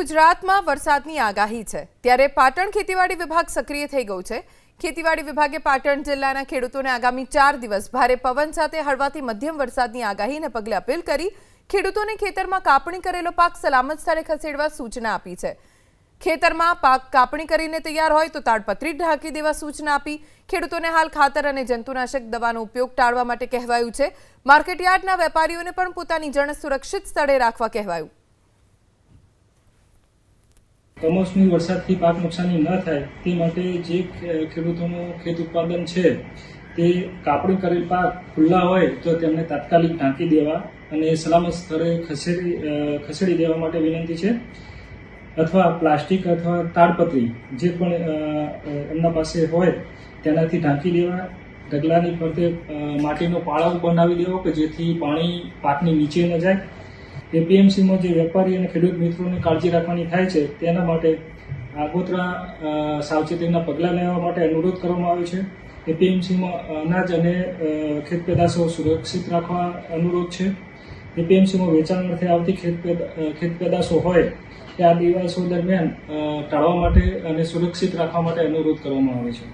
ગુજરાતમાં વરસાદની આગાહી છે ત્યારે પાટણ ખેતીવાડી વિભાગ સક્રિય થઈ ગયું છે। ખેતીવાડી વિભાગે પાટણ જિલ્લાના ખેડૂતોને આગામી 4 દિવસ ભારે પવન સાથે હળવાથી મધ્યમ વરસાદની આગાહીને પગલે અપીલ કરી ખેડૂતોને ખેતરમાં કાપણી કરેલો પાક સલામત સ્થળે ખસેડવા સૂચના આપી છે। ખેતરમાં પાક કાપણી કરીને તૈયાર હોય તો તાડપત્રી ઢાંકી દેવા સૂચના આપી ખેડૂતોને હાલ ખાતર અને જંતુનાશક દવાનો ઉપયોગ ટાળવા માટે કહેવાયું છે। માર્કેટયાર્ડના વેપારીઓને પણ પોતાની જણ સુરક્ષિત સ્થળે રાખવા કહેવાયું। કમોસમી વરસાદથી પાક નુકસાની ન થાય તે માટે જે ખેડૂતોનું ખેત ઉત્પાદન છે તે કાપણી કરેલ પાક ખુલ્લા હોય તો તેમને તાત્કાલિક ઢાંકી દેવા અને સલામત સ્થળે ખસેડી દેવા માટે વિનંતી છે, અથવા પ્લાસ્ટિક અથવા તાડપત્રી જે પણ એમના પાસે હોય તેનાથી ઢાંકી દેવા। ઢગલાની ફરતે માટીનો પાળો બનાવી દેવો કે જેથી પાણી પાકની નીચે ન જાય। એપીએમસીમાં જે વેપારી અને ખેડૂત મિત્રોને કાળજી રાખવાની થાય છે તેના માટે આગોતરા સાવચેતીના પગલાં લેવા માટે અનુરોધ કરવામાં આવ્યો છે। એપીએમસીમાં અનાજ અને ખેત પેદાશો સુરક્ષિત રાખવા અનુરોધ છે। એપીએમસીમાં વેચાણ અર્થે આવતી ખેત પેદાશો હોય તે આ દિવસો દરમિયાન ટાળવા માટે અને સુરક્ષિત રાખવા માટે અનુરોધ કરવામાં આવે છે।